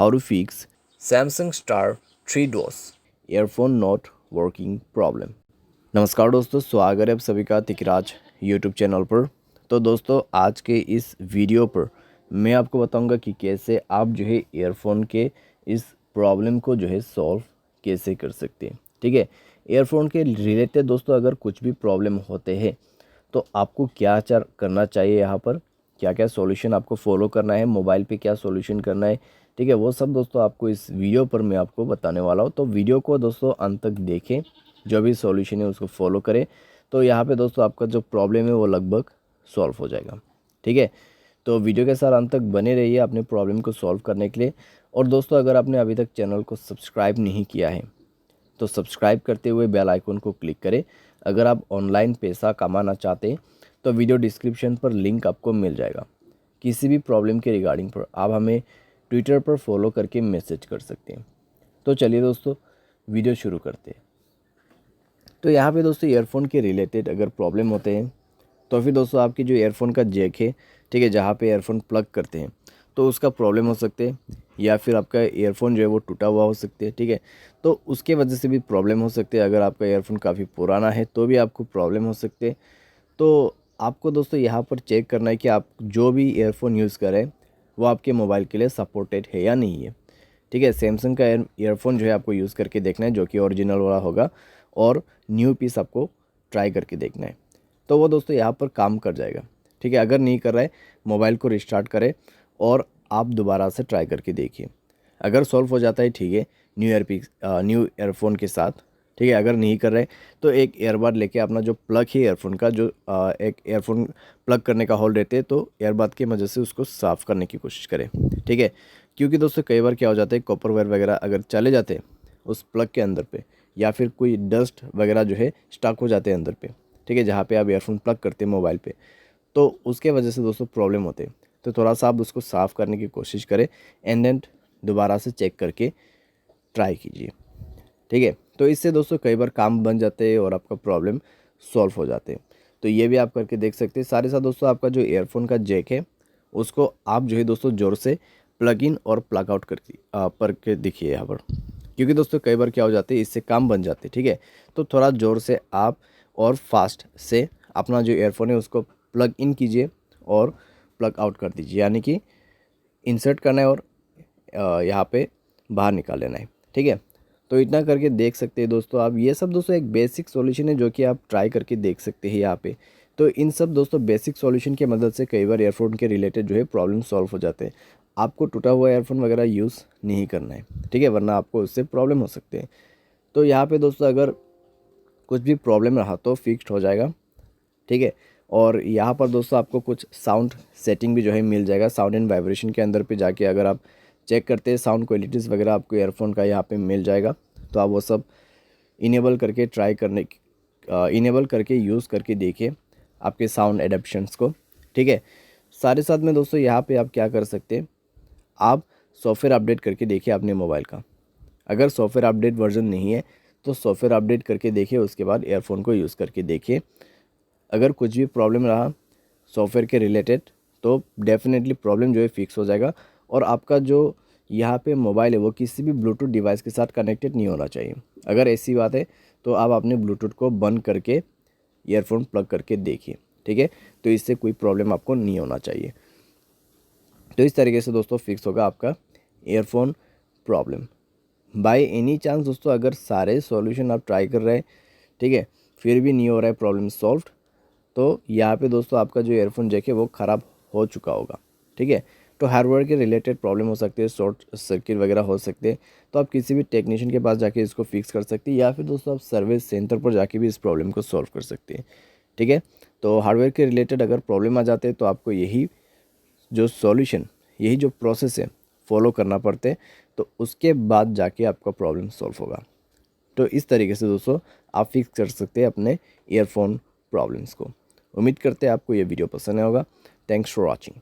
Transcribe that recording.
how to fix Samsung Star 3DOS earphone not working problem। नमस्कार दोस्तों, स्वागत है आप सभी का तिकराज यूट्यूब चैनल पर। तो दोस्तों, आज के इस वीडियो पर मैं आपको बताऊंगा कि कैसे आप जो है ईयरफोन के इस प्रॉब्लम को जो है सॉल्व कैसे कर सकते हैं। ठीक है, ईयरफोन के रिलेटेड दोस्तों अगर कुछ भी प्रॉब्लम होते हैं तो आपको क्या करना चाहिए, यहाँ पर क्या क्या सॉल्यूशन आपको फॉलो करना है, मोबाइल पे क्या सॉल्यूशन करना है। ठीक है, वो सब दोस्तों आपको इस वीडियो पर मैं आपको बताने वाला हूँ। तो वीडियो को दोस्तों अंत तक देखें, जो भी सॉल्यूशन है उसको फॉलो करें, तो यहाँ पे दोस्तों आपका जो प्रॉब्लम है वो लगभग सॉल्व हो जाएगा। ठीक है, तो वीडियो के साथ अंत तक बने रहिए अपने प्रॉब्लम को सॉल्व करने के लिए। और दोस्तों, अगर आपने अभी तक चैनल को सब्सक्राइब नहीं किया है तो सब्सक्राइब करते हुए बेल आइकन को क्लिक करें। अगर आप ऑनलाइन पैसा कमाना चाहते हैं तो वीडियो डिस्क्रिप्शन पर लिंक आपको मिल जाएगा। किसी भी प्रॉब्लम के रिगार्डिंग पर आप हमें ट्विटर पर फॉलो करके मैसेज कर सकते हैं। तो चलिए दोस्तों, वीडियो शुरू करते हैं। तो यहाँ पे दोस्तों ईयरफोन के रिलेटेड अगर प्रॉब्लम होते हैं तो फिर दोस्तों आपकी जो ईयरफोन का जैक है, ठीक है, जहाँ पे ईयरफोन प्लग करते हैं तो उसका प्रॉब्लम हो सकते हैं, या फिर आपका ईयरफोन जो है वो टूटा हुआ हो सकते हैं। ठीक है, तो उसके वजह से भी प्रॉब्लम हो सकते हैं। अगर आपका ईयरफोन काफ़ी पुराना है तो भी आपको प्रॉब्लम हो सकते हैं। तो आपको दोस्तों यहाँ पर चेक करना है कि आप जो भी ईयरफोन यूज़ करें वो आपके मोबाइल के लिए सपोर्टेड है या नहीं है। ठीक है, सैमसंग का ईयरफोन जो है आपको यूज़ करके देखना है, जो कि ओरिजिनल वाला होगा, और न्यू पीस आपको ट्राई करके देखना है। तो वो दोस्तों यहाँ पर काम कर जाएगा। ठीक है, अगर नहीं कर रहा है मोबाइल को रिस्टार्ट करें और आप दोबारा से ट्राई करके देखिए। अगर सॉल्व हो जाता है ठीक है, न्यू ईयरफोन के साथ। ठीक है, अगर नहीं कर रहे तो एक ईयरबड लेके अपना जो प्लग है ईयरफोन का, जो एक ईयरफोन प्लग करने का होल रहते हैं, तो ईयरबड की मदद से उसको साफ़ करने की कोशिश करें। ठीक है, क्योंकि दोस्तों कई बार क्या हो जाता है, कॉपर वायर वगैरह अगर चले जाते हैं उस प्लग के अंदर पे, या फिर कोई डस्ट वगैरह जो है स्टक हो जाते हैं अंदर पे। ठीक है, जहाँ पे आप ईयरफोन प्लग करते हैं मोबाइल पे, तो उसके वजह से दोस्तों प्रॉब्लम होते हैं। तो थोड़ा सा आप उसको साफ़ करने की कोशिश करें एंड देन दोबारा से चेक करके ट्राई कीजिए। ठीक है, तो इससे दोस्तों कई बार काम बन जाते हैं और आपका प्रॉब्लम सॉल्व हो जाते हैं। तो ये भी आप करके देख सकते हैं। साथ ही साथ दोस्तों आपका जो ईयरफोन का जैक है उसको आप जो है दोस्तों ज़ोर से प्लग इन और प्लग आउट करके देखिए यहाँ पर, क्योंकि दोस्तों कई बार क्या हो जाते हैं, इससे काम बन जाते हैं। ठीक है, तो थोड़ा ज़ोर से आप और फास्ट से अपना जो ईयरफोन है उसको प्लग इन कीजिए और प्लग आउट कर दीजिए, यानी कि इंसर्ट करना है और यहाँ पे बाहर निकाल लेना है। ठीक है, तो इतना करके देख सकते हैं दोस्तों आप। ये सब दोस्तों एक बेसिक सॉल्यूशन है जो कि आप ट्राई करके देख सकते हैं यहाँ पे। तो इन सब दोस्तों बेसिक सॉल्यूशन की मदद से कई बार ईयरफोन के रिलेटेड जो है प्रॉब्लम सॉल्व हो जाते हैं। आपको टूटा हुआ ईयरफोन वगैरह यूज़ नहीं करना है। ठीक है, वरना आपको उससे प्रॉब्लम हो सकते हैं। तो यहाँ पे दोस्तों अगर कुछ भी प्रॉब्लम रहा तो फिक्स्ड हो जाएगा। ठीक है, और यहाँ पर दोस्तों आपको कुछ साउंड सेटिंग भी जो है मिल जाएगा। साउंड एंड वाइब्रेशन के अंदर पे जाके अगर आप चेक करते हैं साउंड क्वालिटीज़ वगैरह आपको ईयरफोन का यहाँ पे मिल जाएगा। तो आप वो सब इनेबल करके इनेबल करके यूज़ करके देखिए आपके साउंड एडेप्शंस को। ठीक है, साथ साथ में दोस्तों यहाँ पे आप क्या कर सकते हैं, आप सॉफ्टवेयर अपडेट करके देखिए अपने मोबाइल का। अगर सॉफ्टवेयर अपडेट वर्जन नहीं है तो सॉफ्टवेयर अपडेट करके देखिए, उसके बाद ईयरफोन को यूज़ करके देखिए। अगर कुछ भी प्रॉब्लम रहा सॉफ्टवेयर के रिलेटेड तो डेफिनेटली प्रॉब्लम जो है फिक्स हो जाएगा। और आपका जो यहाँ पे मोबाइल है वो किसी भी ब्लूटूथ डिवाइस के साथ कनेक्टेड नहीं होना चाहिए। अगर ऐसी बात है तो आप अपने ब्लूटूथ को बंद करके ईयरफोन प्लग करके देखिए। ठीक है, तो इससे कोई प्रॉब्लम आपको नहीं होना चाहिए। तो इस तरीके से दोस्तों फिक्स होगा आपका earphone problem. By any chance दोस्तों अगर सारे सॉल्यूशन आप ट्राई कर रहे हैं, ठीक है, फिर भी नहीं हो रहा है प्रॉब्लम सॉल्व, तो यहाँ पे दोस्तों आपका जो ईयरफोन जैक है वो ख़राब हो चुका होगा। ठीक है, तो हार्डवेयर के रिलेटेड प्रॉब्लम हो सकती है, शॉर्ट सर्किट वगैरह हो सकते हैं। तो आप किसी भी टेक्नीशियन के पास जाके इसको फिक्स कर सकते हैं, या फिर दोस्तों आप सर्विस सेंटर पर जाके भी इस प्रॉब्लम को सॉल्व कर सकते हैं। ठीक है, तो हार्डवेयर के रिलेटेड अगर प्रॉब्लम आ जाते हैं तो आपको यही जो प्रोसेस है फॉलो करना पड़ते हैं, तो उसके बाद जाके आपका प्रॉब्लम सॉल्व होगा। तो इस तरीके से दोस्तों आप फिक्स कर सकते हैं अपने ईयरफोन प्रॉब्लम्स को। उम्मीद करते हैं आपको ये वीडियो पसंद आया होगा। Thanks for watching.